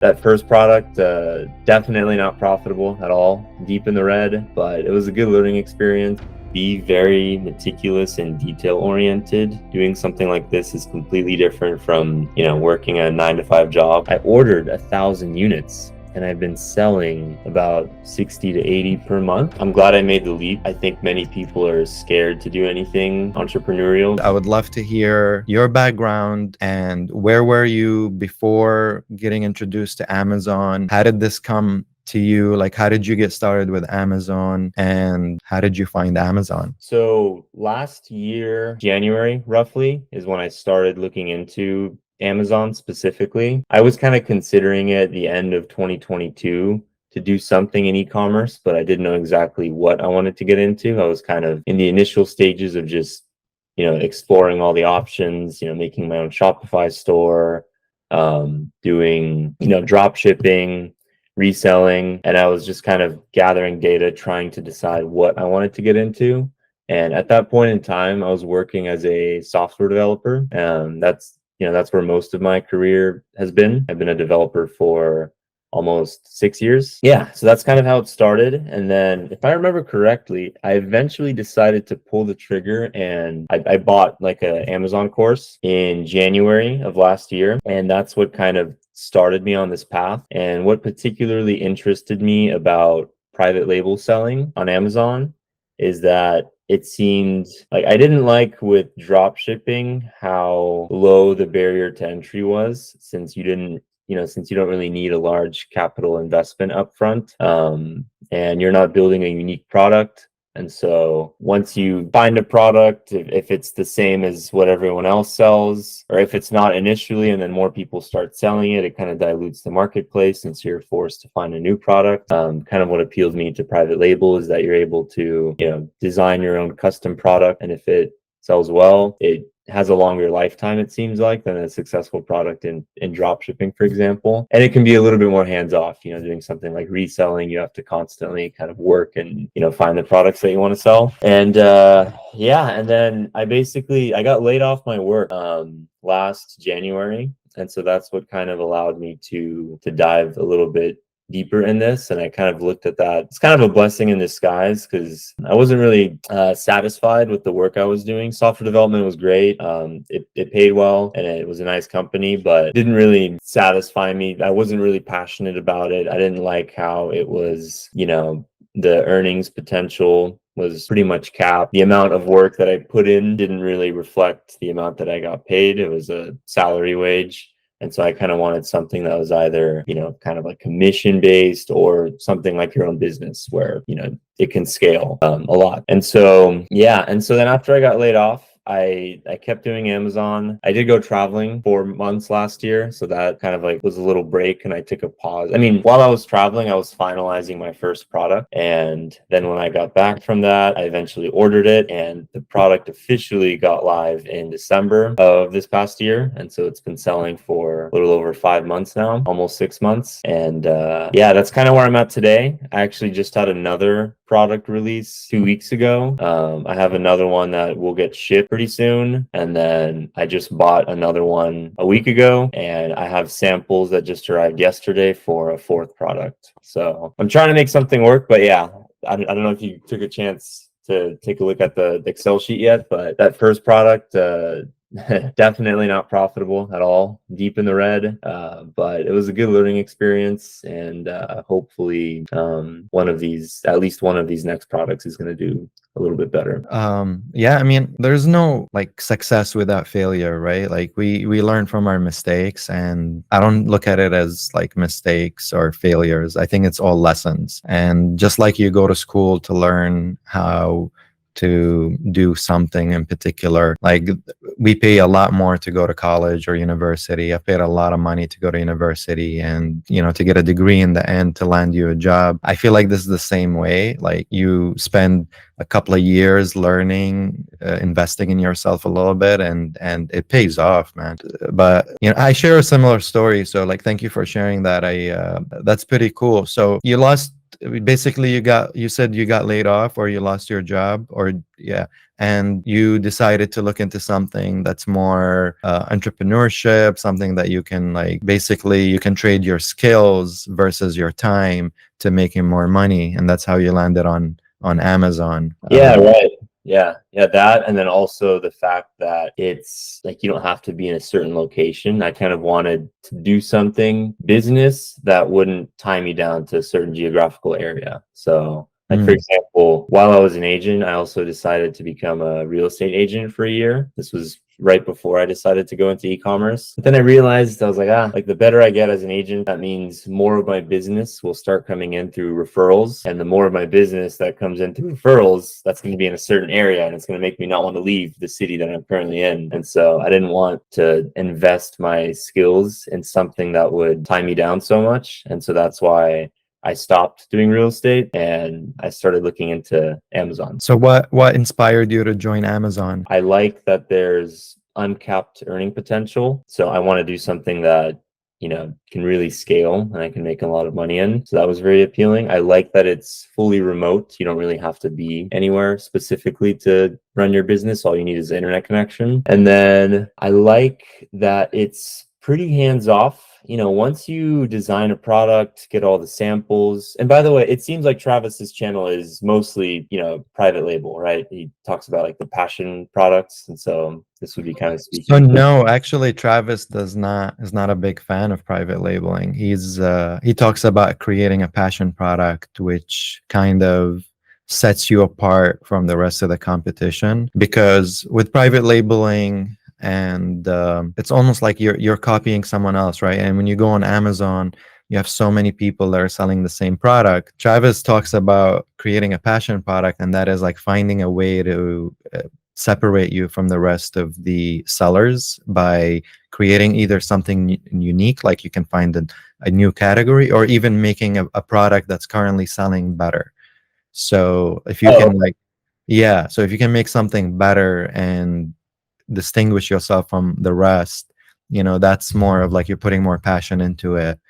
That first product, definitely not profitable at all, deep in the red, but it was a good learning experience. Be very meticulous and detail oriented. Doing something like this is completely different from, working a 9 to 5 job. I ordered 1,000 units and I've been selling about 60 to 80 per month. I'm glad I made the leap. I think many people are scared to do anything entrepreneurial. I would love to hear your background and where were you before getting introduced to Amazon? How did this come to you? Like, how did you get started with Amazon and how did you find Amazon? So last year, January roughly, is when I started looking into Amazon specifically. I was kind of considering it at the end of 2022 to do something in e-commerce, but I didn't know exactly what I wanted to get into. I was kind of in the initial stages of just, exploring all the options, making my own Shopify store, doing, drop shipping, reselling, and I was just kind of gathering data, trying to decide what I wanted to get into. And at that point in time, I was working as a software developer. That's where most of my career has been. I've been a developer for almost 6 years. Yeah, so that's kind of how it started. And then, if I remember correctly, I eventually decided to pull the trigger and I bought like an Amazon course in January of last year. And that's what kind of started me on this path. And what particularly interested me about private label selling on Amazon is that it seemed like I didn't like with drop shipping how low the barrier to entry was, since you don't really need a large capital investment upfront, and you're not building a unique product. And so once you find a product, if it's the same as what everyone else sells, or if it's not initially and then more people start selling it, it kind of dilutes the marketplace, and so you're forced to find a new product. Kind of what appealed me to private label is that you're able to, design your own custom product. And if it sells well, it has a longer lifetime, it seems like, than a successful product in drop shipping, for example. And it can be a little bit more hands-off, doing something like reselling. You have to constantly kind of work and, find the products that you want to sell. And and then I got laid off my work last January. And so that's what kind of allowed me to dive a little bit deeper in this. And I kind of looked at that. It's kind of a blessing in disguise, because I wasn't really satisfied with the work I was doing. Software development was great. It paid well and it was a nice company, but it didn't really satisfy me. I wasn't really passionate about it. I didn't like how it was, the earnings potential was pretty much capped. The amount of work that I put in didn't really reflect the amount that I got paid. It was a salary wage. And so I kind of wanted something that was either, kind of like commission based, or something like your own business where, it can scale a lot. And so, then after I got laid off, I kept doing Amazon. I did go traveling 4 months last year, so that kind of like was a little break, and I took a pause. I mean, while I was traveling, I was finalizing my first product, and then when I got back from that, I eventually ordered it, and the product officially got live in December of this past year. And so it's been selling for a little over 5 months now, almost 6 months. And that's kind of where I'm at today. I actually just had another product release 2 weeks ago. I have another one that will get shipped pretty soon, and then I just bought another one a week ago, and I have samples that just arrived yesterday for a fourth product. So I'm trying to make something work. But yeah, I don't know if you took a chance to take a look at the Excel sheet yet, but that first product, definitely not profitable at all, deep in the red, but it was a good learning experience. And hopefully at least one of these next products is going to do a little bit better. I mean, there's no like success without failure, right? Like we learn from our mistakes, and I don't look at it as like mistakes or failures. I think it's all lessons. And just like you go to school to learn how to do something in particular, like we pay a lot more to go to college or university. I paid a lot of money to go to university, and to get a degree in the end to land you a job. I feel like this is the same way. Like you spend a couple of years learning, investing in yourself a little bit, and it pays off, man. But I share a similar story, so like thank you for sharing that. That's pretty cool. So you lost basically you said you got laid off or you lost your job, or yeah, and you decided to look into something that's more entrepreneurship, something that you can like basically you can trade your skills versus your time to making more money, and that's how you landed on Amazon. Yeah, right. Yeah, yeah, that, and then also the fact that it's like you don't have to be in a certain location. I kind of wanted to do something business that wouldn't tie me down to a certain geographical area. So, like for Mm. example, while I was an agent, I also decided to become a real estate agent for a year. This was right before I decided to go into e-commerce. But then I realized I was like the better I get as an agent, that means more of my business will start coming in through referrals. And the more of my business that comes in through referrals, that's going to be in a certain area, and it's going to make me not want to leave the city that I'm currently in. And so I didn't want to invest my skills in something that would tie me down so much. And so that's why I stopped doing real estate and I started looking into Amazon. So what inspired you to join Amazon? I like that there's uncapped earning potential. So I want to do something that, can really scale and I can make a lot of money in. So that was very appealing. I like that it's fully remote. You don't really have to be anywhere specifically to run your business. All you need is an internet connection. And then I like that it's pretty hands off. Once you design a product, get all the samples. And by the way, it seems like Travis's channel is mostly, private label, right? He talks about like the passion products. And so this would be kind of So speaking. no, actually, Travis is not a big fan of private labeling. He talks about creating a passion product, which kind of sets you apart from the rest of the competition. Because with private labeling, and it's almost like you're copying someone else, right? And when you go on Amazon, you have so many people that are selling the same product. Travis talks about creating a passion product, and that is like finding a way to separate you from the rest of the sellers by creating either something unique, like you can find a new category, or even making a product that's currently selling better. So if you can so if you can make something better and distinguish yourself from the rest, that's more of like you're putting more passion into it.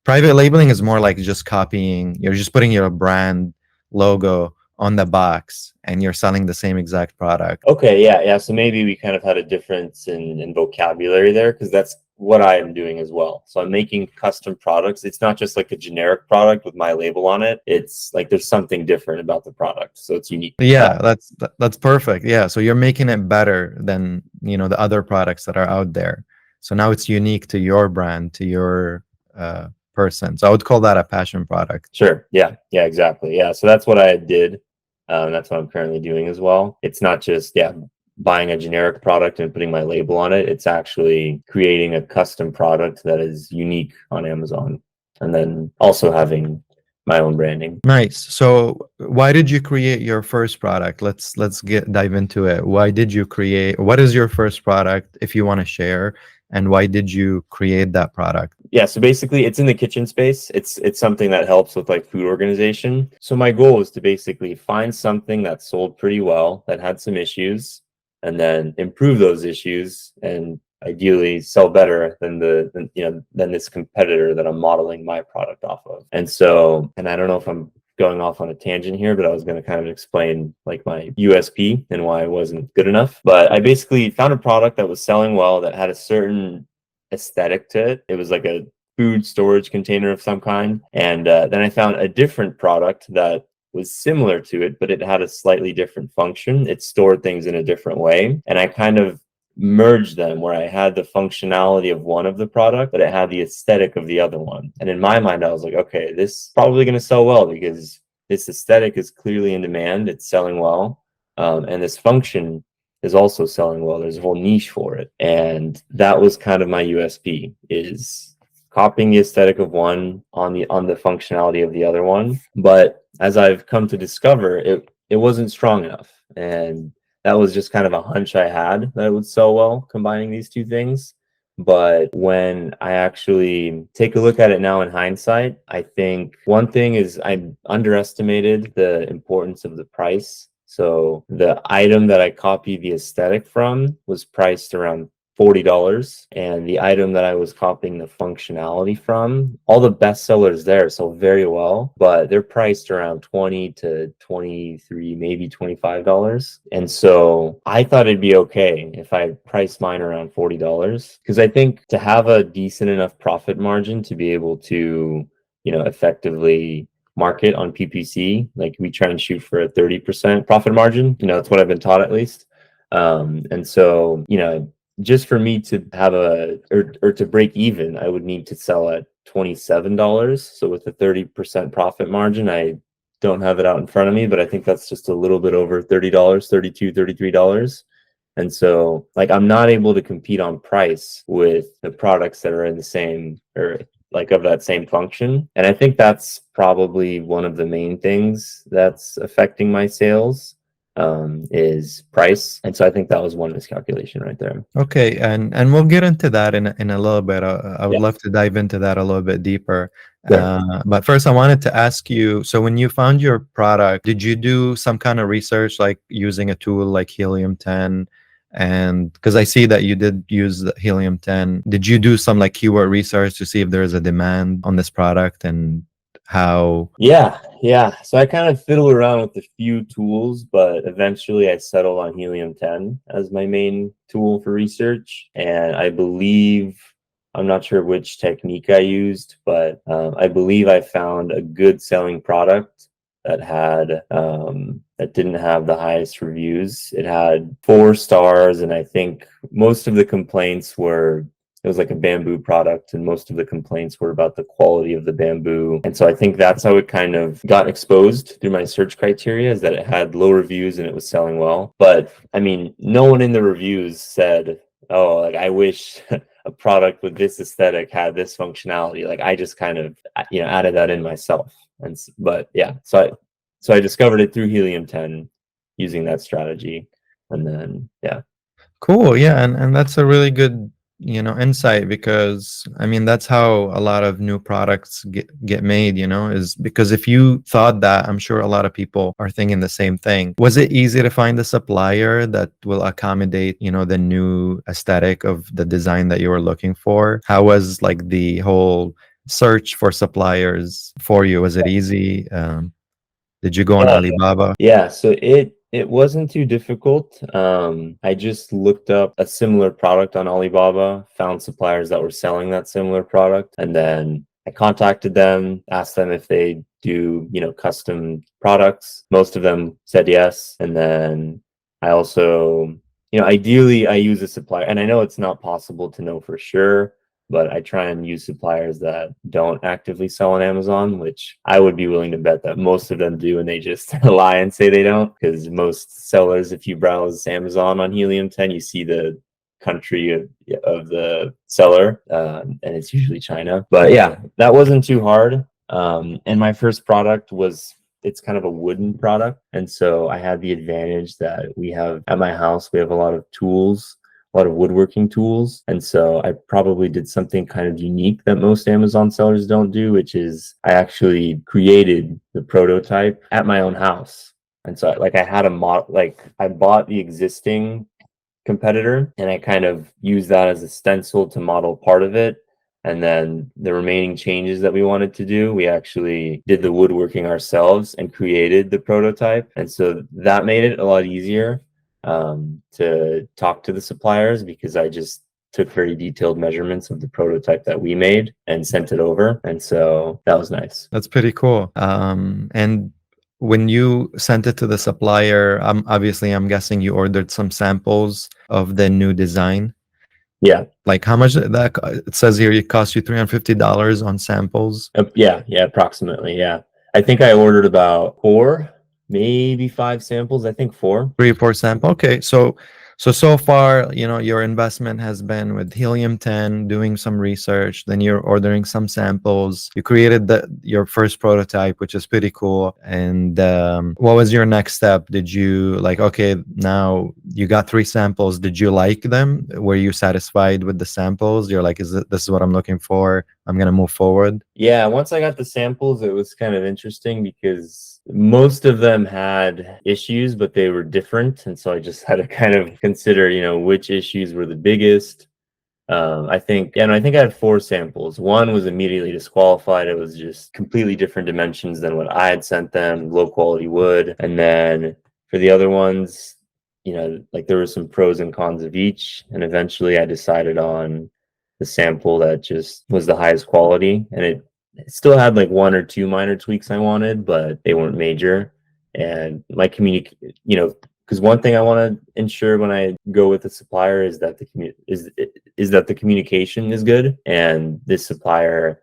Private labeling is more like just copying. You're just putting your brand logo on the box and you're selling the same exact product. Okay, yeah. So maybe we kind of had a difference in vocabulary there, because that's what I am doing as well. So I'm making custom products. It's not just like a generic product with my label on it. It's like there's something different about the product. So it's unique. Yeah, that's perfect. Yeah, so you're making it better than, the other products that are out there. So now it's unique to your brand, to your person. So I would call that a passion product. Sure. Yeah, exactly. Yeah. So that's what I did. That's what I'm currently doing as well. It's not just, buying a generic product and putting my label on it. It's actually creating a custom product that is unique on Amazon, and then also having my own branding. Nice. So why did you create your first product? Let's dive into it. Why did you create, what is your first product, if you want to share, and why did you create that product? Yeah, so basically it's in the kitchen space. It's something that helps with like food organization. So my goal is to basically find something that sold pretty well, that had some issues, and then improve those issues and ideally sell better than than this competitor that I'm modeling my product off of. And so, and I don't know if I'm going off on a tangent here, but I was going to kind of explain like my USP and why I wasn't good enough. But I basically found a product that was selling well, that had a certain aesthetic to it. It was like a food storage container of some kind. And then I found a different product that was similar to it, but it had a slightly different function. It stored things in a different way. And I kind of merged them, where I had the functionality of one of the product, but it had the aesthetic of the other one. And in my mind, I was like, okay, this is probably going to sell well because this aesthetic is clearly in demand. It's selling well. And this function is also selling well. There's a whole niche for it. And that was kind of my USP, is copying the aesthetic of one on the functionality of the other one. But as I've come to discover, it wasn't strong enough. And that was just kind of a hunch I had that it would sell well combining these two things. But when I actually take a look at it now in hindsight, I think one thing is I underestimated the importance of the price. So the item that I copied the aesthetic from was priced around $40, and the item that I was copying the functionality from, all the best sellers there sell very well, but they're priced around 20 to 23, maybe $25. And so I thought it'd be okay if I priced mine around $40, because I think to have a decent enough profit margin to be able to, effectively market on PPC, like we try and shoot for a 30% profit margin. That's what I've been taught, at least. And so, just for me to have or to break even, I would need to sell at $27. So with a 30% profit margin, I don't have it out in front of me, but I think that's just a little bit over $30, $32, $33. And so, like, I'm not able to compete on price with the products that are in the same, or like of that same function. And I think that's probably one of the main things that's affecting my sales, is price. And so I think that was one miscalculation right there. Okay, and we'll get into that in a little bit. I would Yeah. love to dive into that a little bit deeper. Sure. But first, I wanted to ask you, so when you found your product, did you do some kind of research, like using a tool like Helium 10? And because I see that you did use the Helium 10, did you do some like keyword research to see if there's a demand on this product and how? Yeah. So I kind of fiddled around with a few tools, but eventually I settled on Helium 10 as my main tool for research. And I believe, I'm not sure which technique I used, but I believe I found a good selling product that that didn't have the highest reviews. It had 4 stars, and I think most of the complaints were, it was like a bamboo product, and most of the complaints were about the quality of the bamboo. And so I think that's how it kind of got exposed through my search criteria, is that it had low reviews and it was selling well. But I mean, no one in the reviews said, oh, like, I wish a product with this aesthetic had this functionality. Like, I just kind of, added that in myself. But yeah, so I discovered it through Helium 10 using that strategy. And then, yeah. Cool. Yeah. And that's a really good insight, because I mean, that's how a lot of new products get made, is because if you thought that, I'm sure a lot of people are thinking the same thing. Was it easy to find a supplier that will accommodate, the new aesthetic of the design that you were looking for? How was like the whole search for suppliers for you? Was it easy? Did you go on Alibaba? Yeah, so it wasn't too difficult. I just looked up a similar product on Alibaba, found suppliers that were selling that similar product, and then I contacted them, asked them if they do, custom products. Most of them said yes. And then I also, ideally I use a supplier, and I know it's not possible to know for sure, but I try and use suppliers that don't actively sell on Amazon, which I would be willing to bet that most of them do, and they just lie and say they don't. Because most sellers, if you browse Amazon on Helium 10, you see the country of the seller, and it's usually China. But yeah, that wasn't too hard. And my first product it's kind of a wooden product. And so I had the advantage that we have at my house, we have a lot of tools, a lot of woodworking tools. And so I probably did something kind of unique that most Amazon sellers don't do, which is I actually created the prototype at my own house. And so like I had a model, like I bought the existing competitor and I kind of used that as a stencil to model part of it. And then the remaining changes that we wanted to do, we actually did the woodworking ourselves and created the prototype. And so that made it a lot easier to talk to the suppliers, because I just took very detailed measurements of the prototype that we made and sent it over. And so that was nice. That's pretty cool. And when you sent it to the supplier, obviously, I'm guessing you ordered some samples of the new design. Yeah. Like how much that it says here, it cost you $350 on samples. Yeah, approximately. Yeah. I think I ordered about 4, maybe 5 samples. I think 4. 3 or 4 sample. Okay. So far, your investment has been with Helium 10, doing some research, then you're ordering some samples. You created your first prototype, which is pretty cool. And what was your next step? Did you okay, now you got 3 samples. Did you like them? Were you satisfied with the samples? You're like, this is what I'm looking for? I'm gonna move forward? Yeah, once I got the samples, it was kind of interesting because most of them had issues, but they were different. And so I just had to kind of consider, which issues were the biggest. I think I had four samples. One was immediately disqualified. It was just completely different dimensions than what I had sent them, low quality wood. And then for the other ones, like there were some pros and cons of each. And eventually I decided on the sample that just was the highest quality. And it still had like one or two minor tweaks I wanted, but they weren't major. And my because one thing I want to ensure when I go with a supplier is that the communication is good. And this supplier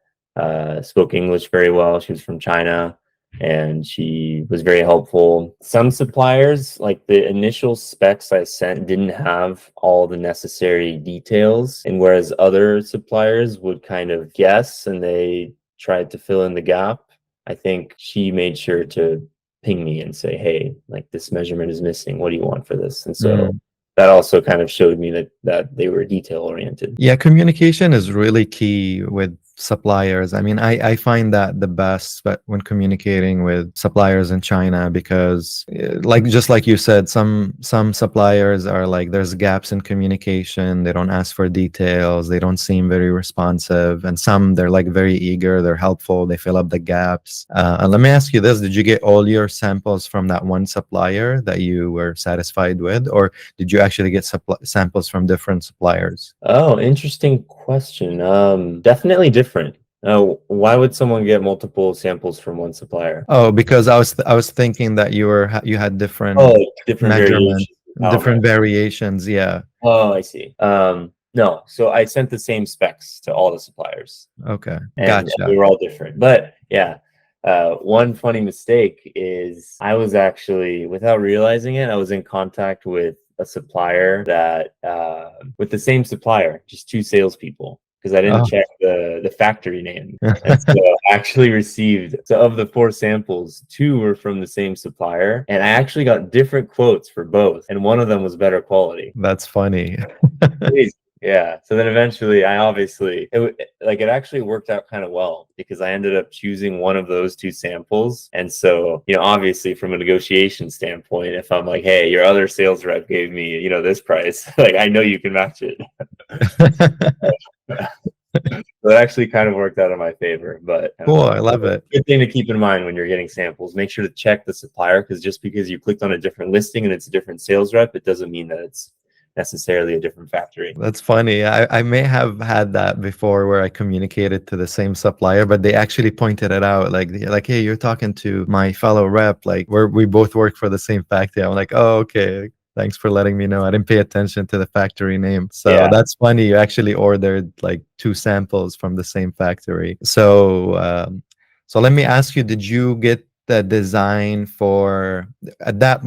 spoke English very well. She was from China, and she was very helpful. Some suppliers, like the initial specs I sent, didn't have all the necessary details, and whereas other suppliers would kind of guess and they tried to fill in the gap, I think she made sure to ping me and say, hey, like this measurement is missing. What do you want for this? And so that also kind of showed me that they were detail oriented. Yeah, communication is really key with suppliers. I mean, I find that the best, but when communicating with suppliers in China, because like just like you said, some suppliers are like there's gaps in communication. They don't ask for details. They don't seem very responsive, and some they're like very eager. They're helpful. They fill up the gaps. And let me ask you this: did you get all your samples from that one supplier that you were satisfied with, or did you actually get samples from different suppliers? Oh, interesting question. Definitely different. Why would someone get multiple samples from one supplier? Oh, because I was thinking that you had different Oh, different measurements, variations of power. different variations. Yeah. Oh, I see. No, so I sent the same specs to all the suppliers, Okay. and Gotcha. we were all different. But yeah, one funny mistake is I was actually, without realizing it, I was in contact with a supplier that with the same supplier, just two salespeople, because I didn't Oh. check the factory name. And so I actually received, so of the four samples, two were from the same supplier, and I actually got different quotes for both, and one of them was better quality. That's funny. Crazy. Yeah. So then eventually it actually worked out kind of well because I ended up choosing one of those two samples. And so, obviously from a negotiation standpoint, if I'm like, hey, your other sales rep gave me, this price, like I know you can match it. So it actually kind of worked out in my favor, but Cool. I love it. good thing to keep in mind when you're getting samples. Make sure to check the supplier, because just because you clicked on a different listing and it's a different sales rep, it doesn't mean that it's necessarily a different factory. That's funny. I may have had that before where I communicated to the same supplier, but they actually pointed it out like, hey, you're talking to my fellow rep. Like we both work for the same factory. I'm like, oh, okay. Thanks for letting me know. I didn't pay attention to the factory name. So Yeah. that's funny. You actually ordered like two samples from the same factory. So let me ask you, did you get the design for at that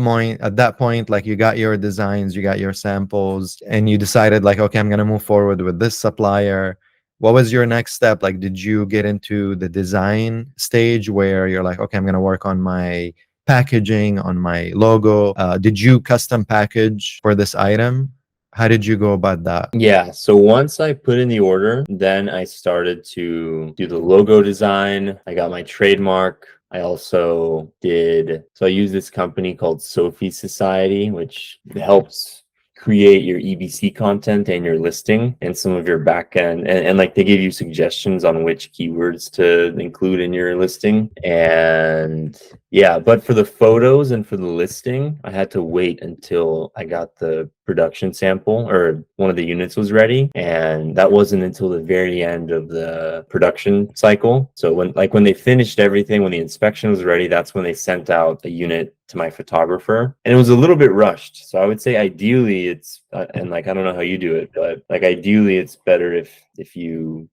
point, like you got your designs, you got your samples, and you decided like, okay, I'm gonna move forward with this supplier. What was your next step? Like, did you get into the design stage where you're like, okay, I'm gonna work on my packaging, on my logo? Did you custom package for this item? How did you go about that? Yeah, so once I put in the order, then I started to do the logo design. I got my trademark. I also I use this company called Sophie Society, which helps create your EBC content and your listing and some of your backend, and like they give you suggestions on which keywords to include in your listing. And yeah, but for the photos and for the listing, I had to wait until I got the production sample or one of the units was ready, and that wasn't until the very end of the production cycle. So when they finished everything, when the inspection was ready, that's when they sent out a unit to my photographer, and it was a little bit rushed. So I would say ideally it's and like I don't know how you do it, but like ideally it's better if you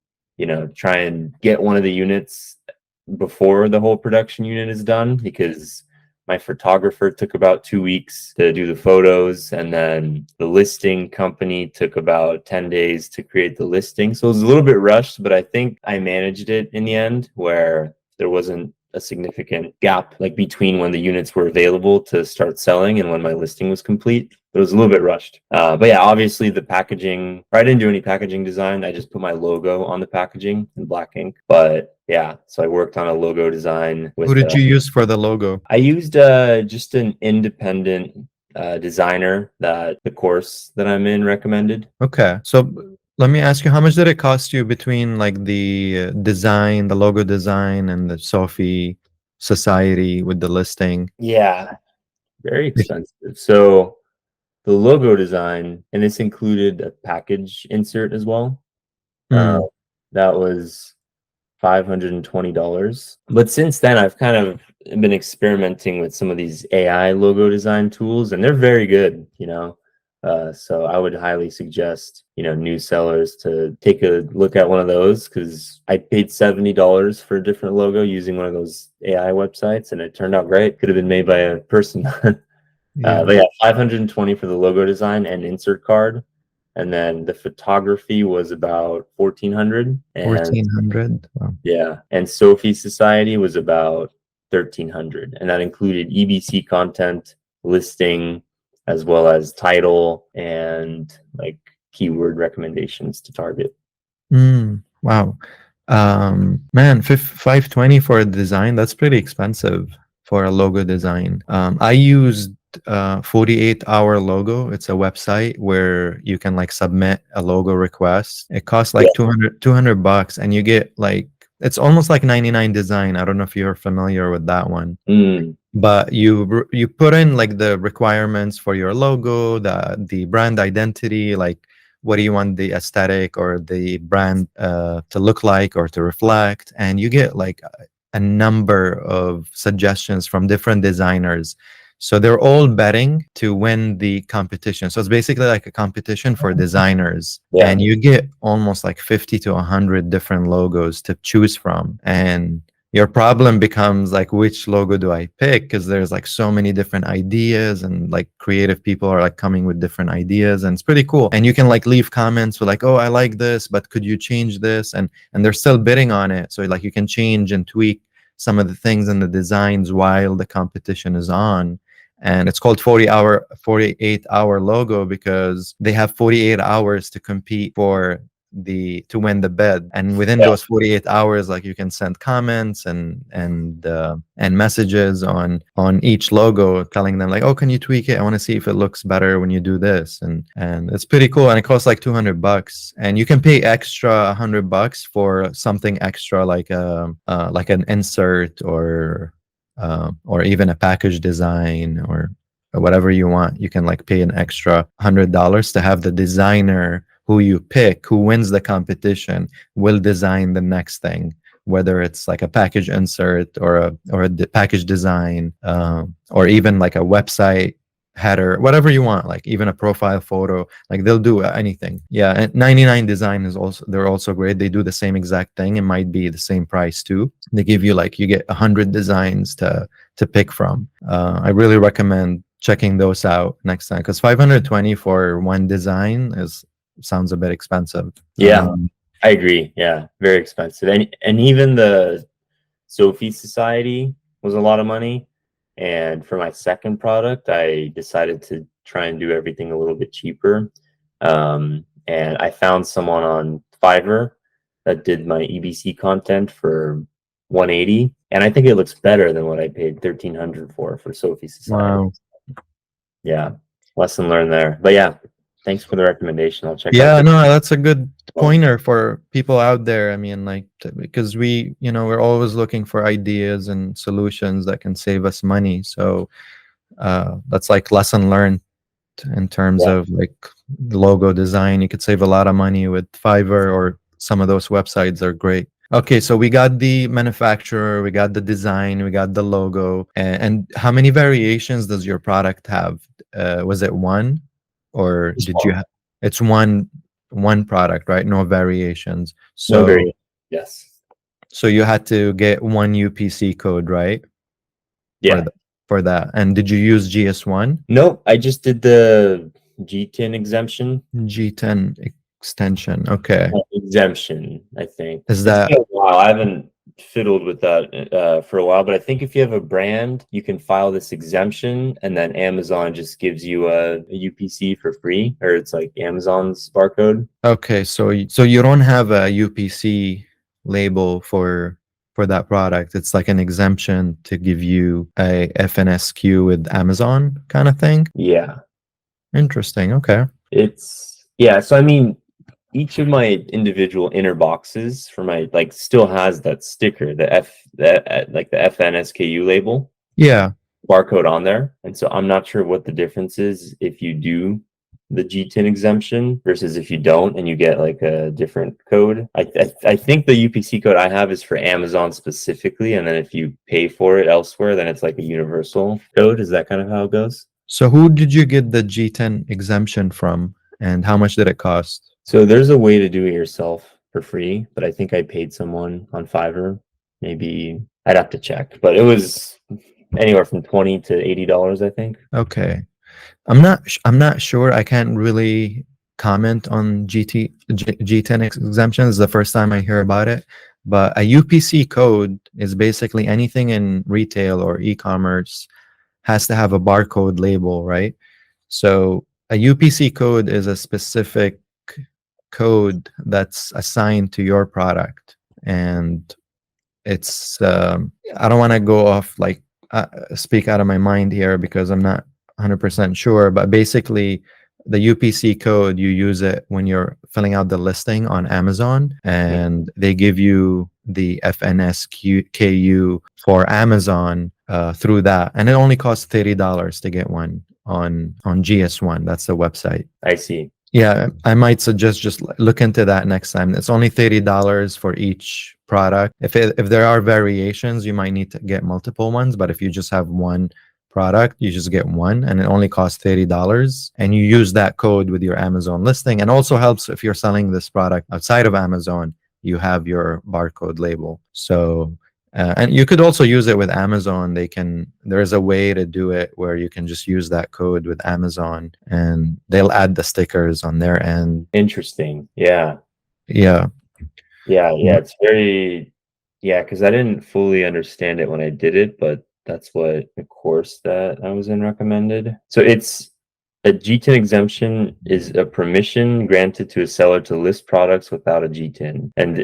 try and get one of the units before the whole production unit is done, because my photographer took about 2 weeks to do the photos, and then the listing company took about 10 days to create the listing. So it was a little bit rushed, but I think I managed it in the end where there wasn't a significant gap like between when the units were available to start selling and when my listing was complete. It was a little bit rushed. But yeah, obviously the packaging, I didn't do any packaging design. I just put my logo on the packaging in black ink. But yeah, so I worked on a logo design Who with, did you use for the logo? I used just an independent designer that the course that I'm in recommended. Okay. So let me ask you, how much did it cost you between like the design, the logo design, and the Sophie Society with the listing? Yeah, very expensive. So the logo design, and this included a package insert as well. Uh, Mm, that was $520. But since then, I've kind of been experimenting with some of these AI logo design tools, and they're very good, you know. So I would highly suggest, you know, new sellers to take a look at one of those because I paid $70 for a different logo using one of those AI websites, and it turned out great. Could have been made by a person. yeah, But yeah, 520 for the logo design and insert card. And then the photography was about 1400, and 1400. Wow. yeah, and Sophie Society was about 1300, and that included EBC content, listing, as well as title and like keyword recommendations to target. Wow. Man, 520 for a design, that's pretty expensive for a logo design. I used 48-hour logo. It's a website where you can like submit a logo request. It costs like Yeah. 200 bucks, and you get like, it's almost like 99 design. I don't know if you're familiar with that one. Mm, But you put in like the requirements for your logo, the brand identity, like what do you want the aesthetic or the brand to look like or to reflect, and you get like a number of suggestions from different designers. So they're all betting to win the competition. So it's basically like a competition for designers, yeah. and you get almost like 50 to 100 different logos to choose from. And your problem becomes like, which logo do I pick? Because there's like so many different ideas, and like creative people are like coming with different ideas, and it's pretty cool. And you can like leave comments with like, oh, I like this, but could you change this? And they're still bidding on it. So like you can change and tweak some of the things in the designs while the competition is on. And it's called 48-hour logo because they have 48 hours to compete to win the bid, and within Yeah. those 48 hours, like you can send comments and messages on each logo, telling them like, oh, can you tweak it? I want to see if it looks better when you do this. And it's pretty cool, and it costs like 200 bucks, and you can pay extra 100 bucks for something extra like an insert or even a package design or whatever you want. You can like pay an extra $100 to have the designer who you pick, who wins the competition, will design the next thing, whether it's like a package insert or a package design, or even like a website header, whatever you want, like even a profile photo. Like they'll do anything. Yeah, and 99 design is also, they're also great. They do the same exact thing. It might be the same price too. They give you like, you get 100 designs to pick from. I really recommend checking those out next time, because 520 for one design sounds a bit expensive. Yeah, I agree. Yeah, very expensive. And even the Sophie Society was a lot of money. And for my second product, I decided to try and do everything a little bit cheaper. And I found someone on Fiverr that did my EBC content for 180, and I think it looks better than what I paid 1300 for Sophie Society. Wow. Yeah, lesson learned there. But yeah, thanks for the recommendation. I'll check out Yeah, the. no, that's a good pointer for people out there. I mean, like, because we're always looking for ideas and solutions that can save us money. So that's like lesson learned in terms Yeah, of like logo design. You could save a lot of money with Fiverr, or some of those websites are great. Okay, so we got the manufacturer, we got the design, we got the logo, and how many variations does your product have? Was it one, or just did you one. have? It's one product, right? No variations. No So variation. Yes. you had to get one UPC code, right? For Yeah. the for that. And did you use GS1? Nope. I just did the G10 exemption. G10 extension. Okay. Exemption, I think. Is It's that been a while. I haven't fiddled with that for a while, but I think if you have a brand, you can file this exemption, and then Amazon just gives you a UPC for free, or it's like Amazon's barcode. Okay, so you don't have a UPC label for that product. It's like an exemption to give you a FNSQ with Amazon kind of thing. Yeah, Interesting. Okay. yeah. So I mean, each of my individual inner boxes for my like still has that sticker, like the FNSKU label Yeah. barcode on there. And so I'm not sure what the difference is if you do the G10 exemption versus if you don't and you get like a different code. I think the UPC code I have is for Amazon specifically, and then if you pay for it elsewhere, then it's like a universal code. Is that kind of how it goes? So who did you get the G10 exemption from, and how much did it cost? So there's a way to do it yourself for free, but I think I paid someone on Fiverr. Maybe I'd have to check, but it was anywhere from $20 to $80, I think. Okay. I'm not sure. I can't really comment on G10 exemptions. It's the first time I hear about it. But a UPC code is basically anything in retail or e-commerce has to have a barcode label, right? So a UPC code is a specific code that's assigned to your product, and it's I don't want to go off like speak out of my mind here because I'm not 100% sure, but basically the UPC code, you use it when you're filling out the listing on Amazon, and they give you the FNSKU for Amazon through that, and it only costs $30 to get one on GS1. That's the website. I see. Yeah, I might suggest just look into that next time. It's only $30 for each product. If there are variations, you might need to get multiple ones, but if you just have one product, you just get one, and it only costs $30, and you use that code with your Amazon listing. And also helps if you're selling this product outside of Amazon, you have your barcode label. So and you could also use it with Amazon. There's a way to do it where you can just use that code with Amazon, and they'll add the stickers on their end. Interesting. Yeah. Yeah. It's very, because I didn't fully understand it when I did it, but that's what the course that I was in recommended. So it's a G10 exemption is a permission granted to a seller to list products without a G10. And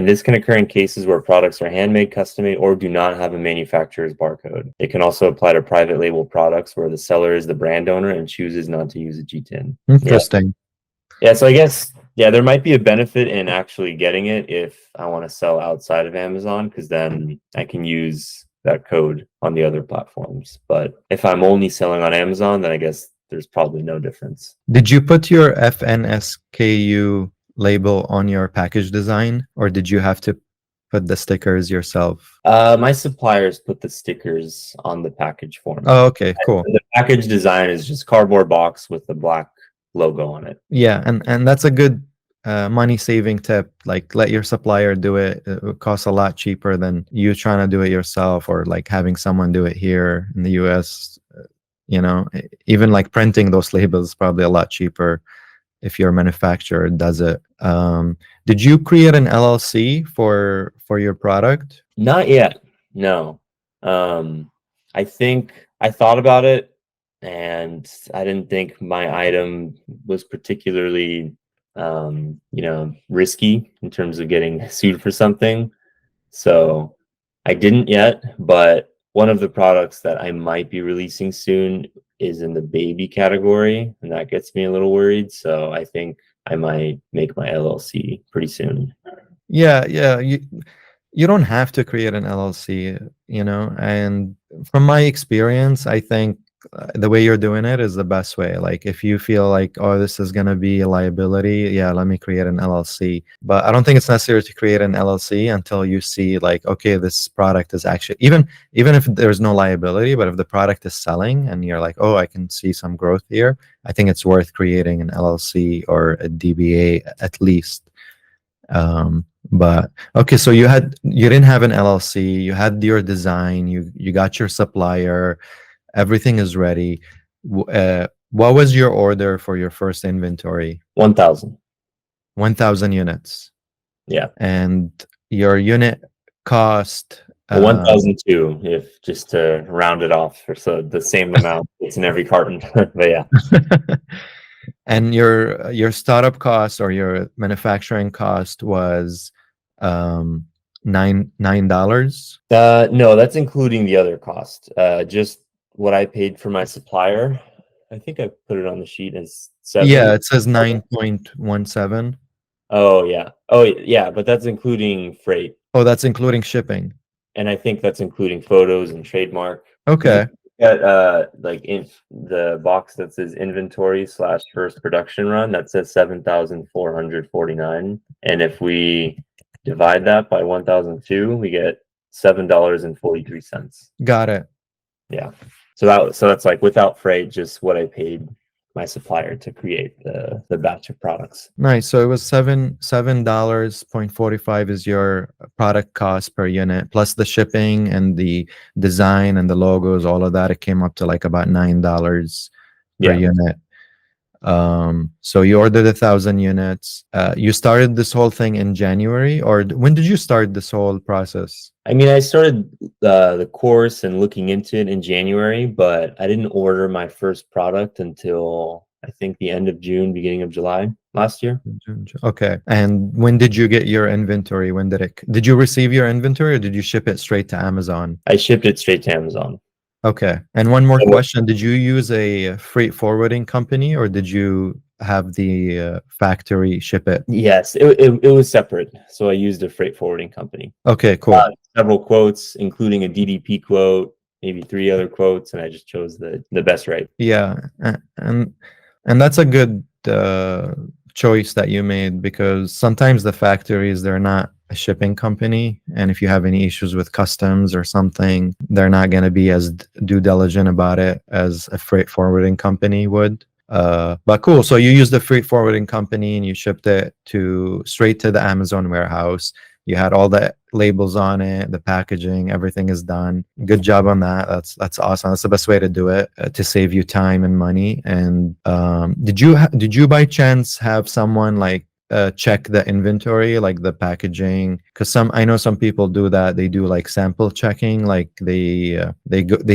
this can occur in cases where products are handmade, custom made, or do not have a manufacturer's barcode. It can also apply to private label products where the seller is the brand owner and chooses not to use a G10. Interesting. Yeah, so I guess, there might be a benefit in actually getting it if I want to sell outside of Amazon, because then I can use that code on the other platforms. But if I'm only selling on Amazon, then I guess there's probably no difference. Did you put your FNSKU label on your package design, or did you have to put the stickers yourself? My suppliers put the stickers on the package for me. Oh, okay, cool. The package design is just cardboard box with the black logo on it. Yeah, and that's a good money saving tip. Like, let your supplier do it. It costs a lot cheaper than you trying to do it yourself, or like having someone do it here in the US. Even like printing those labels is probably a lot cheaper if your manufacturer does it. Did you create an LLC for your product? Not yet. No. I think I thought about it, and I didn't think my item was particularly risky in terms of getting sued for something. So I didn't yet, but one of the products that I might be releasing soon is in the baby category, and that gets me a little worried. So I think I might make my LLC pretty soon. Yeah. You don't have to create an LLC, and from my experience, I think the way you're doing it is the best way. Like, if you feel like, oh, this is going to be a liability, let me create an LLC. But I don't think it's necessary to create an LLC until you see like, okay, this product is actually, even if there's no liability, but if the product is selling and you're like, oh, I can see some growth here, I think it's worth creating an LLC or a DBA at least. But okay, so you didn't have an LLC, you had your design, you got your supplier, everything is ready. What was your order for your first inventory? 1,000. 1,000 units. Yeah. And your unit cost. 1,002, if just to round it off, or so the same amount it's in every carton. But yeah. And your startup cost or your manufacturing cost was um $9. No, that's including the other cost. Just what I paid for my supplier. I think I put it on the sheet as Yeah, seven. it says 9.17. Oh yeah. Oh yeah, but that's including freight. Oh, that's including shipping. And I think that's including photos and trademark. Because if Okay. you get like in the box that says inventory slash first production run, that says 7,449. And if we divide that by 1,002, we get $7.43. Got it. Yeah. So that's like without freight, just what I paid my supplier to create the batch of products. Nice. So it was $7.45 is your product cost per unit, plus the shipping and the design and the logos, all of that. It came up to like about $9 per Yeah. unit. So you ordered 1,000 units. You started this whole thing in January, or when did you start this whole process? I mean, I started the course and looking into it in January, but I didn't order my first product until I think the end of June, beginning of July last year. Okay. And when did you get your inventory? When did you receive your inventory, or did you ship it straight to Amazon? I shipped it straight to Amazon. Okay. And one more So, question. Did you use a freight forwarding company, or did you have the factory ship it? yes, it was separate. So I used a freight forwarding company. Okay, cool. Several quotes, including a DDP quote, maybe 3 other quotes, and I just chose the best rate. Yeah. And that's a good choice that you made, because sometimes the factories, they're not a shipping company, and if you have any issues with customs or something, they're not going to be as due diligent about it as a freight forwarding company would. But cool. So you used the freight forwarding company and you shipped it straight to the Amazon warehouse. You had all the labels on it, the packaging, everything is done. Good job on that. That's awesome. That's the best way to do it, to save you time and money. And did you by chance have someone like check the inventory, like the packaging? Because I know some people do that. They do like sample checking, like they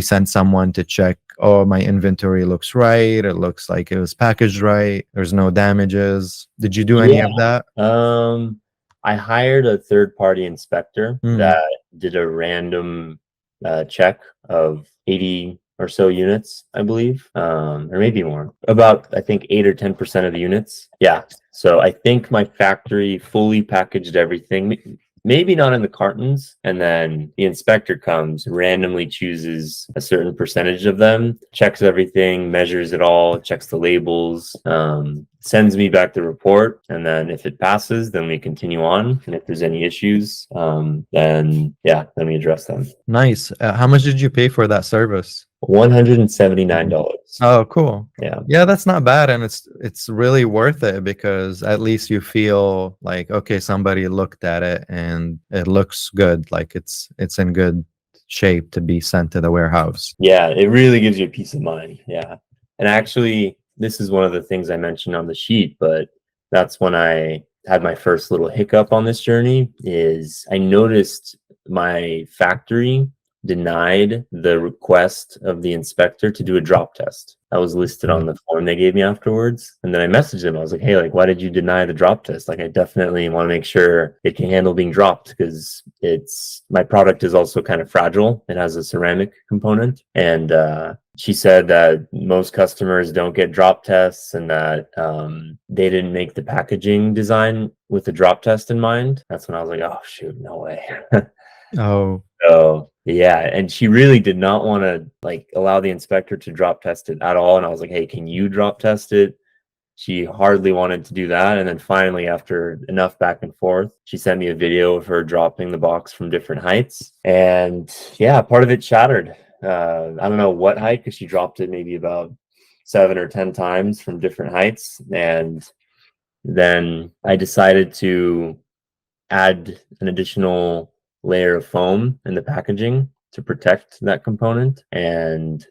send someone to check. Oh, my inventory looks right. It looks like it was packaged right. There's no damages. Did you do any Yeah. of that? I hired a third-party inspector Mm. that did a random check of 80 or so units, I believe, or maybe more. About, I think, 8 or 10% of the units. Yeah. So I think my factory fully packaged everything. Maybe not in the cartons, and then the inspector comes, randomly chooses a certain percentage of them, checks everything, measures it all, checks the labels, sends me back the report, and then if it passes, then we continue on, and if there's any issues, then we address them. Nice. How much did you pay for that service? $179. Oh, cool. Yeah. Yeah, that's not bad, and it's really worth it, because at least you feel like, okay, somebody looked at it and it looks good, like it's in good shape to be sent to the warehouse. Yeah, it really gives you peace of mind. Yeah. And actually, this is one of the things I mentioned on the sheet, but that's when I had my first little hiccup on this journey. Is I noticed my factory denied the request of the inspector to do a drop test. That was listed on the form they gave me afterwards. And then I messaged him. I was like, hey, like, why did you deny the drop test? Like, I definitely want to make sure it can handle being dropped, because my product is also kind of fragile. It has a ceramic component. And she said that most customers don't get drop tests, and that they didn't make the packaging design with the drop test in mind. That's when I was like, oh, shoot, no way. Oh, So yeah, and she really did not want to like allow the inspector to drop test it at all. And I was like, hey, can you drop test it? She hardly wanted to do that. And then finally, after enough back and forth, she sent me a video of her dropping the box from different heights. And yeah, part of it shattered. I don't know what height, because she dropped it maybe about 7 or 10 times from different heights. And then I decided to add an additional layer of foam in the packaging to protect that component. And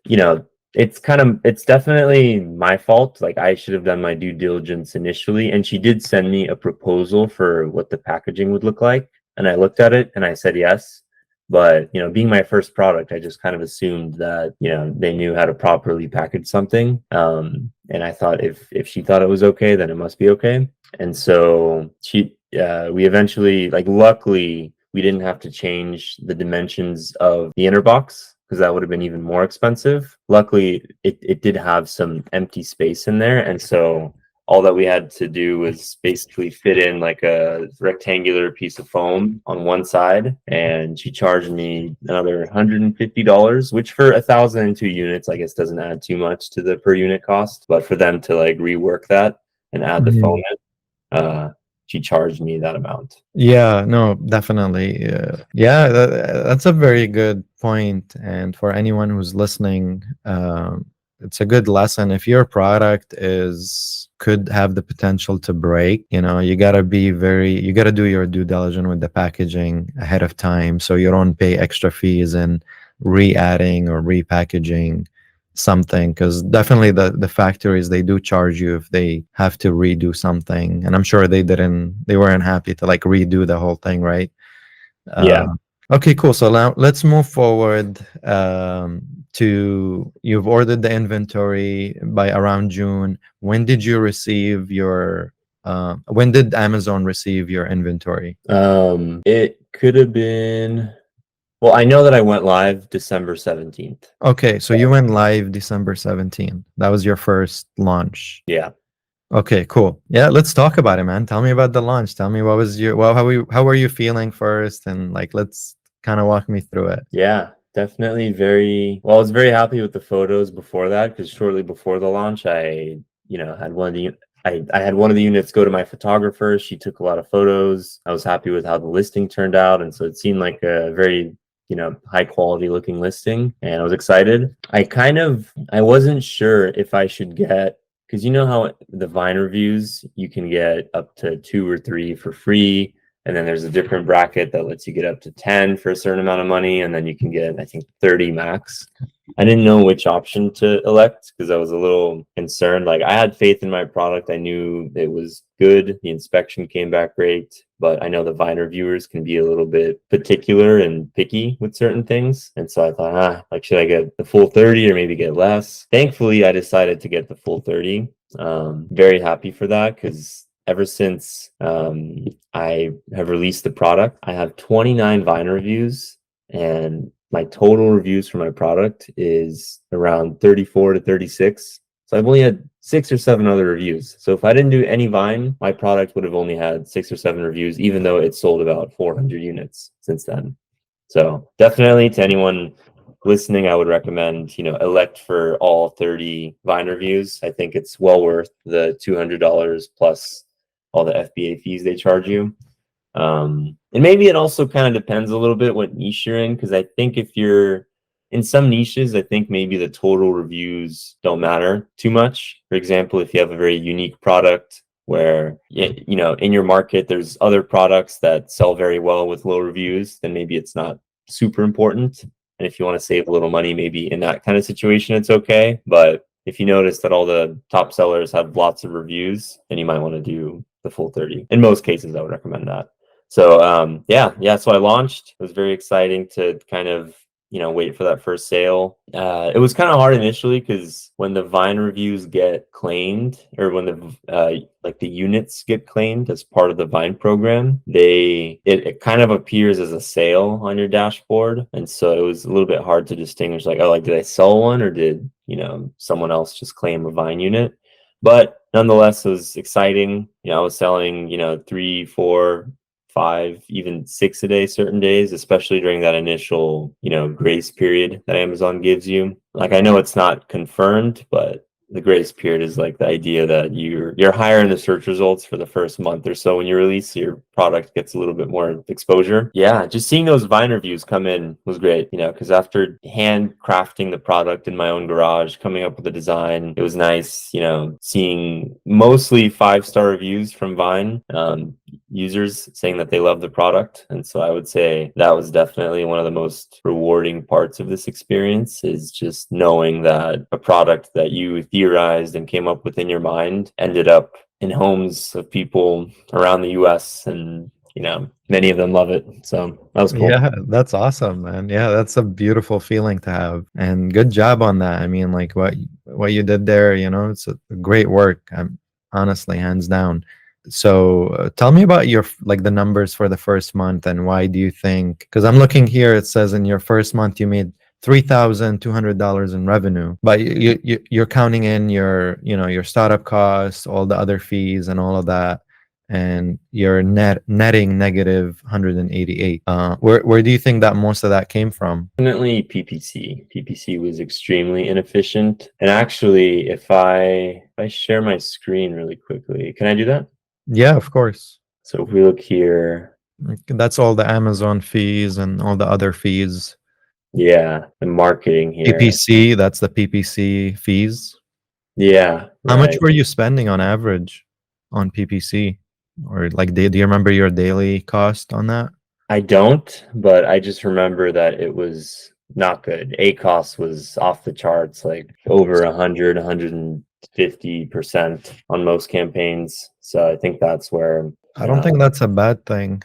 it's definitely my fault. Like, I should have done my due diligence initially, and she did send me a proposal for what the packaging would look like. And I looked at it and I said yes. But, being my first product, I just kind of assumed that, they knew how to properly package something. And I thought if she thought it was okay, then it must be okay. And so we eventually, like, luckily, we didn't have to change the dimensions of the inner box because that would have been even more expensive. Luckily, it did have some empty space in there. And so all that we had to do was basically fit in like a rectangular piece of foam on one side, and she charged me another $150, which for 1,002 units, I guess doesn't add too much to the per unit cost. But for them to like rework that and add the foam in, she charged me that amount. Yeah, no, definitely. That's a very good point. And for anyone who's listening, it's a good lesson. If your product could have the potential to break, you gotta do your due diligence with the packaging ahead of time, so you don't pay extra fees and re-adding or repackaging something, because definitely the factories, they do charge you if they have to redo something, and I'm sure they weren't happy to like redo the whole thing, right? Yeah. Okay, cool. So now let's move forward to, you've ordered the inventory by around June. When did Amazon receive your inventory? It could have been, well, I know that I went live December 17th. Okay, so you went live December 17th. That was your first launch. Yeah. Okay, cool. Yeah, let's talk about it, man. Tell me about the launch. Tell me how were you feeling first, and like let's kind of walk me through it. Yeah, definitely very well. I was very happy with the photos before that because shortly before the launch, I, had I had one of the units go to my photographer. She took a lot of photos. I was happy with how the listing turned out, and so it seemed like a very, high quality looking listing, and I was excited. I wasn't sure if I should get, because you know how the Vine reviews, you can get up to 2 or 3 for free. And then there's a different bracket that lets you get up to 10 for a certain amount of money. And then you can get, I think, 30 max. I didn't know which option to elect because I was a little concerned. Like, I had faith in my product. I knew it was good. The inspection came back great. But I know the Vine reviewers can be a little bit particular and picky with certain things. And so I thought, should I get the full 30 or maybe get less? Thankfully, I decided to get the full 30. Very happy for that because ever since I have released the product, I have 29 Vine reviews, and my total reviews for my product is around 34 to 36. So I've only had 6 or 7 other reviews. So if I didn't do any Vine, my product would have only had 6 or 7 reviews, even though it sold about 400 units since then. So definitely, to anyone listening, I would recommend, elect for all 30 Vine reviews. I think it's well worth the $200 plus all the FBA fees they charge you. And maybe it also kind of depends a little bit what niche you're in, because I think if you're in some niches, I think maybe the total reviews don't matter too much. For example, if you have a very unique product where, in your market, there's other products that sell very well with low reviews, then maybe it's not super important. And if you want to save a little money, maybe in that kind of situation, it's okay. But if you notice that all the top sellers have lots of reviews, then you might want to do the full 30. In most cases, I would recommend that. So so I launched. It was very exciting to kind of, wait for that first sale. It was kind of hard initially because when the Vine reviews get claimed, or when the units get claimed as part of the Vine program, it kind of appears as a sale on your dashboard, and so it was a little bit hard to distinguish, like, did I sell one, or did someone else just claim a Vine unit? But nonetheless, it was exciting. I was selling 3, 4, 5, even 6 a day certain days, especially during that initial grace period that Amazon gives you. Like, I know it's not confirmed, but the grace period is like the idea that you're higher in the search results for the first month or so when you release, your product gets a little bit more exposure. Yeah, just seeing those Vine reviews come in was great, because after handcrafting the product in my own garage, coming up with a design, it was nice, seeing mostly 5-star reviews from Vine users saying that they love the product. And so I would say that was definitely one of the most rewarding parts of this experience, is just knowing that a product that you theorized and came up with in your mind ended up in homes of people around the US and many of them love it. So that was cool. Yeah, that's awesome, man. Yeah, that's a beautiful feeling to have. And good job on that. I mean, like what you did there, it's a great work. Honestly, hands down. So, tell me about your like the numbers for the first month and why do you think? Because I'm looking here, it says in your first month you made $3,200 in revenue, but you're counting in your startup costs, all the other fees, and all of that, and you're netting negative 188. Where do you think that most of that came from? Definitely PPC. PPC was extremely inefficient. And actually, if I share my screen really quickly, can I do that? Yeah, of course. So if we look here, That's all the Amazon fees and all the other fees. yeah, the marketing here. PPC, that's the PPC fees. Yeah, How much right. were you spending on average on PPC? Or like, do you remember your daily cost on that? I don't, but I just remember that it was not good. ACOS was off the charts, like over 150% on most campaigns. So I think that's where, I don't think that's a bad thing,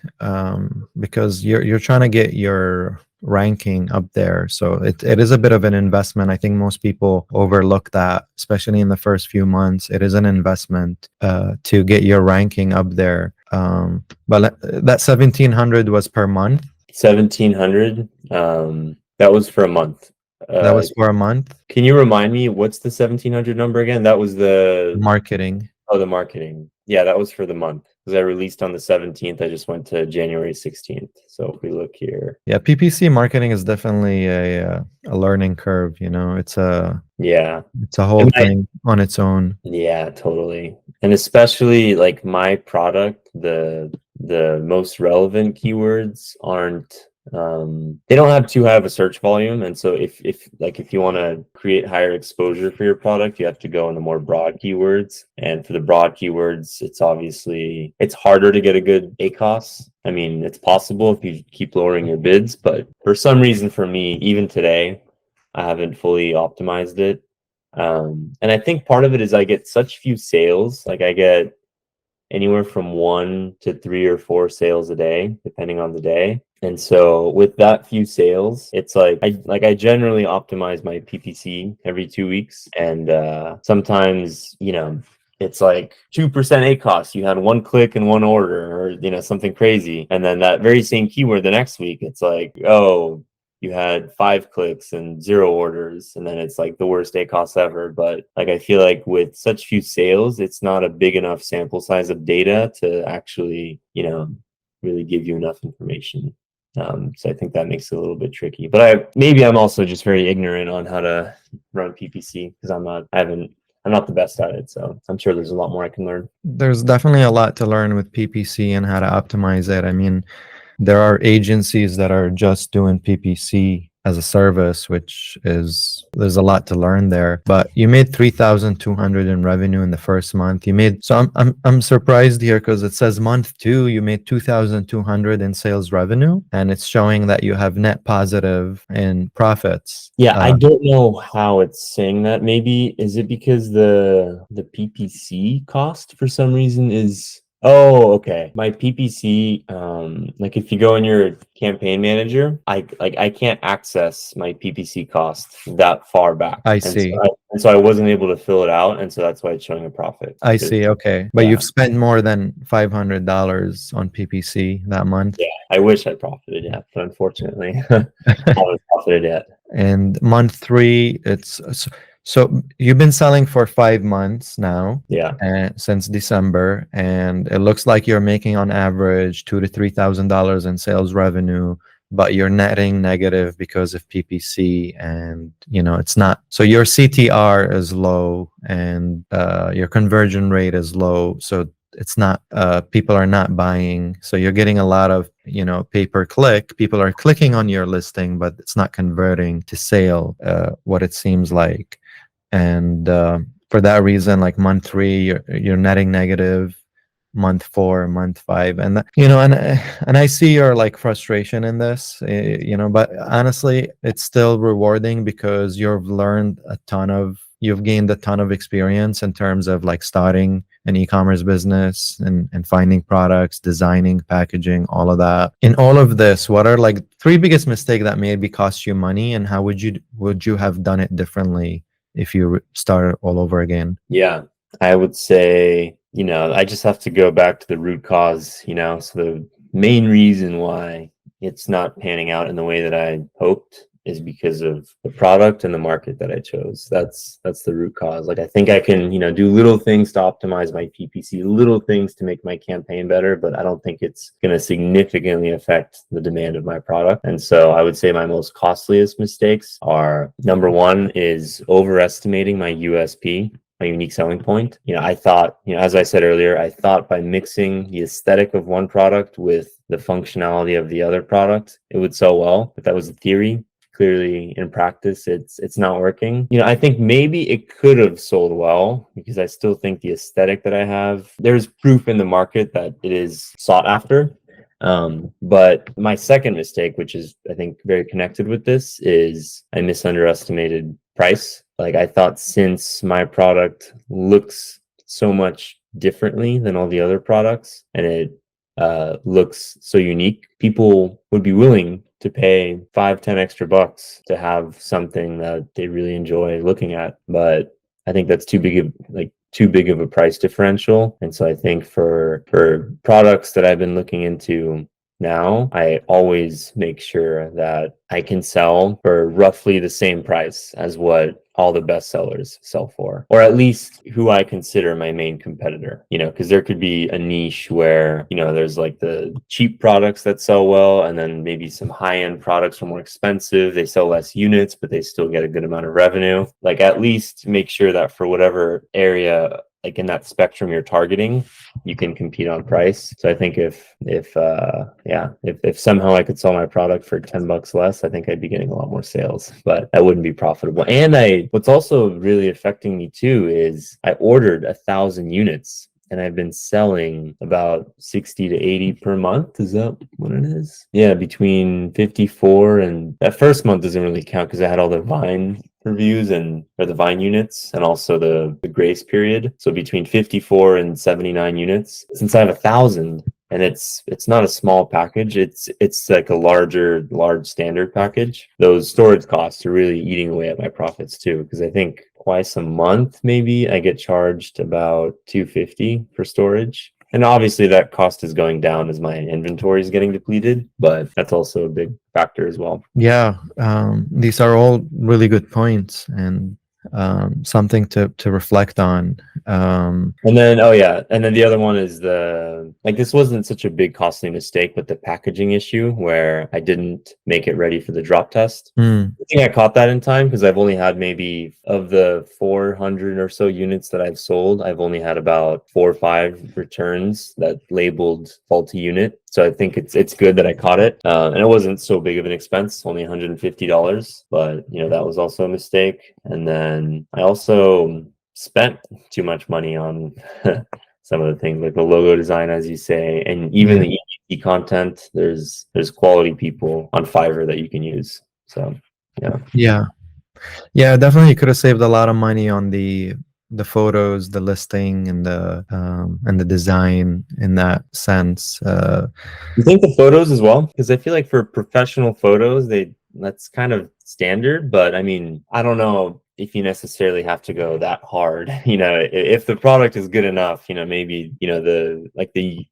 because you're trying to get your ranking up there. So it is a bit of an investment. I think most people overlook that, especially in the first few months. It is an investment to get your ranking up there. But that 1,700 was per month. 1700. That was for a month. That was for a month. Can you remind me what's the 1700 number again? That was the Marketing. the marketing. Yeah, that was for the month because I released on the 17th. I just went to January 16th. So if we look here, Yeah, PPC marketing is definitely a learning curve. It's a whole thing on its own. Yeah, totally. And especially like my product, the most relevant keywords aren't they don't have too high of a search volume. And so if you want to create higher exposure for your product, you have to go into more broad keywords. And for the broad keywords, it's harder to get a good ACOS. I mean, it's possible if you keep lowering your bids, but for some reason for me, even today, I haven't fully optimized it. And I think part of it is I get such few sales. Like I get anywhere from 1 to 3 or 4 sales a day, depending on the day. And so with that few sales, it's like I generally optimize my PPC every 2 weeks. And sometimes, it's like 2% ACOS. You had 1 click and 1 order, or something crazy. And then that very same keyword the next week, it's like, oh, you had 5 clicks and 0 orders, and then it's like the worst ACOS ever. But like I feel like with such few sales, it's not a big enough sample size of data to actually, really give you enough information. So I think that makes it a little bit tricky. But I'm also just very ignorant on how to run PPC because I'm not the best at it. So I'm sure there's a lot more I can learn. There's definitely a lot to learn with PPC and how to optimize it. I mean, there are agencies that are just doing PPC as a service, there's a lot to learn there. But you made 3,200 in revenue in the first month. I'm surprised here because it says month 2 you made 2,200 in sales revenue, and it's showing that you have net positive in profits. Yeah, I don't know how it's saying that. Maybe is it because the PPC cost for some reason is. Oh, okay. My PPC, like if you go in your campaign manager, I can't access my PPC cost that far back. I see. And so I wasn't able to fill it out, and so that's why it's showing a profit. I see. Okay, but you've spent more than $500 on PPC that month. Yeah, I wish I profited, yeah, but unfortunately, I haven't profited yet. And month 3, so you've been selling for 5 months now. Yeah. Since December, and it looks like you're making on average $2,000 to $3,000 in sales revenue, but you're netting negative because of PPC, and it's not. So your CTR is low, and your conversion rate is low. So it's not. People are not buying. So you're getting a lot of pay per click. People are clicking on your listing, but it's not converting to sale. What it seems like. And for that reason, like month 3 you're netting negative, month 4, month 5, and and I see your like frustration in this, but honestly it's still rewarding because you've learned a ton of you've gained a ton of experience in terms of like starting an e-commerce business and finding products, designing, packaging, all of that. In all of this, what are like three biggest mistakes that maybe cost you money, and how would you have done it differently if you started all over again? Yeah, I would say, I just have to go back to the root cause, so the main reason why it's not panning out in the way that I hoped is because of the product and the market that I chose. That's the root cause. Like, I think I can, do little things to optimize my PPC, little things to make my campaign better, but I don't think it's going to significantly affect the demand of my product. And so I would say my most costliest mistakes are, number one is overestimating my USP, my unique selling point. I thought, as I said earlier, I thought by mixing the aesthetic of one product with the functionality of the other product, it would sell well. But that was the theory. Clearly, in practice, it's not working. I think maybe it could have sold well, because I still think the aesthetic that I have, there's proof in the market that it is sought after. But my second mistake, which is I think very connected with this, is I misunderestimated price. Like, I thought since my product looks so much differently than all the other products, and it looks so unique, people would be willing to pay 5-10 extra bucks to have something that they really enjoy looking at. But I think that's too big of a price differential. And so I think for products that I've been looking into now, I always make sure that I can sell for roughly the same price as what all the best sellers sell for, or at least who I consider my main competitor, because there could be a niche where, there's like the cheap products that sell well, and then maybe some high-end products are more expensive. They sell less units, but they still get a good amount of revenue. Like, at least make sure that for whatever area, like in that spectrum you're targeting, you can compete on price. So I think if somehow I could sell my product for 10 bucks less, I think I'd be getting a lot more sales, but that wouldn't be profitable. And what's also really affecting me too is I ordered 1,000 units and I've been selling about 60 to 80 per month. Is that what it is? Yeah, between 54, and that first month doesn't really count because I had all the Vine reviews or the Vine units, and also the grace period. So between 54 and 79 units. Since I have 1,000, and it's not a small package, it's like a large standard package, those storage costs are really eating away at my profits too, because I think twice a month maybe I get charged about $250 for storage. And obviously that cost is going down as my inventory is getting depleted, but that's also a big factor as well. Yeah, these are all really good points, and something to reflect on. And then the other one is this wasn't such a big costly mistake, but the packaging issue where I didn't make it ready for the drop test. I think I caught that in time, because I've only had, maybe of the 400 or so units that I've sold, I've only had about 4 or 5 returns that labeled faulty unit. So I think it's good that I caught it. And it wasn't so big of an expense, only $150, but that was also a mistake. And then I also spent too much money on some of the things, like the logo design, as you say, and even the EDT content. There's quality people on Fiverr that you can use. So yeah, definitely could have saved a lot of money on the photos, the listing, and the design in that sense. You think the photos as well? Because I feel like for professional photos, that's kind of standard, but I mean, I don't know if you necessarily have to go that hard. If the product is good enough, maybe the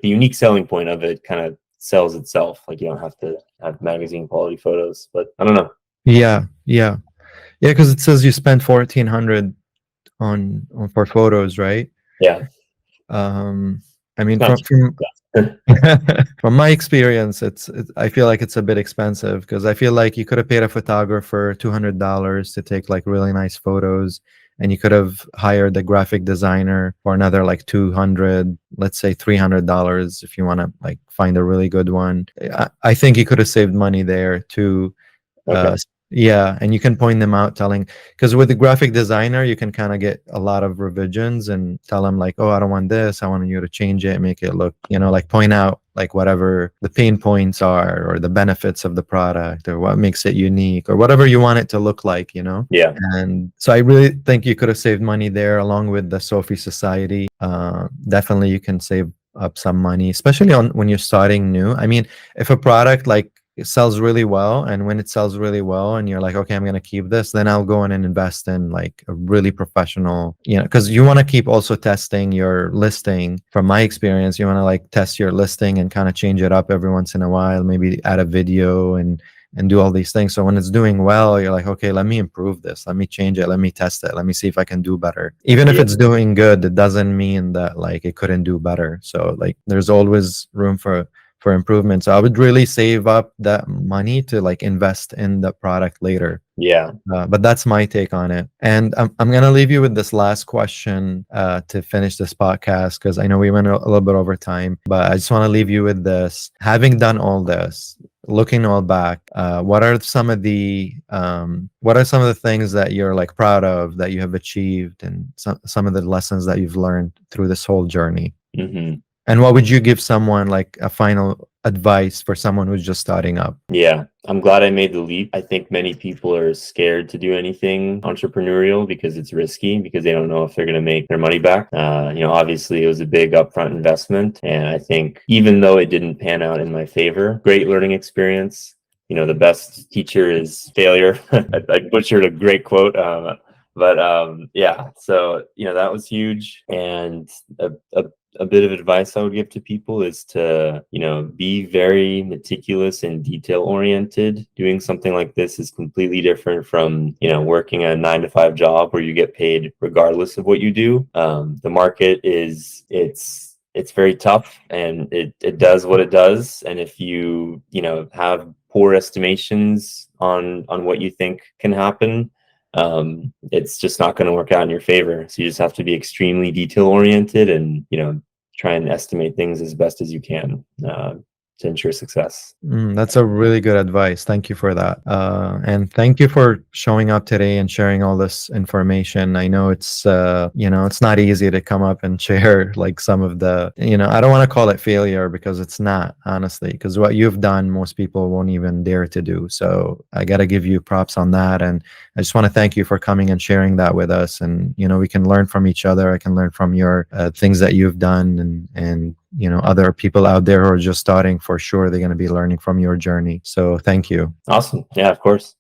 unique selling point of it kind of sells itself. Like, you don't have to have magazine quality photos, but I don't know. Yeah, because it says you spent 1,400 on for photos, right? Yeah. I mean, from my experience, I feel like it's a bit expensive, because I feel like you could have paid a photographer $200 to take like really nice photos, and you could have hired a graphic designer for another like $200, let's say $300 if you want to like find a really good one. I think you could have saved money there too. Okay. Yeah, and you can point them out, because with the graphic designer, you can kind of get a lot of revisions and tell them like, oh, I don't want this, I want you to change it, make it look, like point out like whatever the pain points are, or the benefits of the product, or what makes it unique, or whatever you want it to look like, you know? Yeah. And so I really think you could have saved money there, along with the Sophie Society. Definitely you can save up some money, especially on when you're starting new. I mean, if a product like it sells really well, and when it sells really well and you're like, okay, I'm going to keep this, then I'll go in and invest in like a really professional, you know, because you want to keep also testing your listing. From my experience, you want to like test your listing and kind of change it up every once in a while, maybe add a video and do all these things. So when it's doing well, you're like, okay, let me improve this, let me change it, let me test it, let me see if I can do better. Even if Yeah. it's doing good, it doesn't mean that like it couldn't do better. So like there's always room for improvement. So I would really save up that money to like invest in the product later. Yeah. But that's my take on it. And I'm going to leave you with this last question to finish this podcast, because I know we went a little bit over time, but I just want to leave you with this. Having done all this, looking all back, what are some of the things that you're like proud of that you have achieved, and some of the lessons that you've learned through this whole journey? Hmm. And what would you give someone, like a final advice for someone who's just starting up? Yeah, I'm glad I made the leap. I think many people are scared to do anything entrepreneurial because it's risky, because they don't know if they're going to make their money back. Obviously it was a big upfront investment, and I think even though it didn't pan out in my favor, great learning experience. The best teacher is failure. I butchered a great quote. Yeah, so that was huge. And a bit of advice I would give to people is to, be very meticulous and detail oriented. Doing something like this is completely different from, working a 9-to-5 job where you get paid regardless of what you do. The market it's very tough, and it does what it does. And if you, have poor estimations on what you think can happen, it's just not going to work out in your favor. So you just have to be extremely detail oriented, and try and estimate things as best as you can to ensure success. That's a really good advice. Thank you for that. And thank you for showing up today and sharing all this information. I know it's it's not easy to come up and share like some of the, I don't want to call it failure, because it's not, honestly, because what you've done, most people won't even dare to do. So I got to give you props on that. And I just want to thank you for coming and sharing that with us. And, we can learn from each other. I can learn from your things that you've done, and other people out there who are just starting, for sure they're going to be learning from your journey. So thank you. Awesome. Yeah, of course.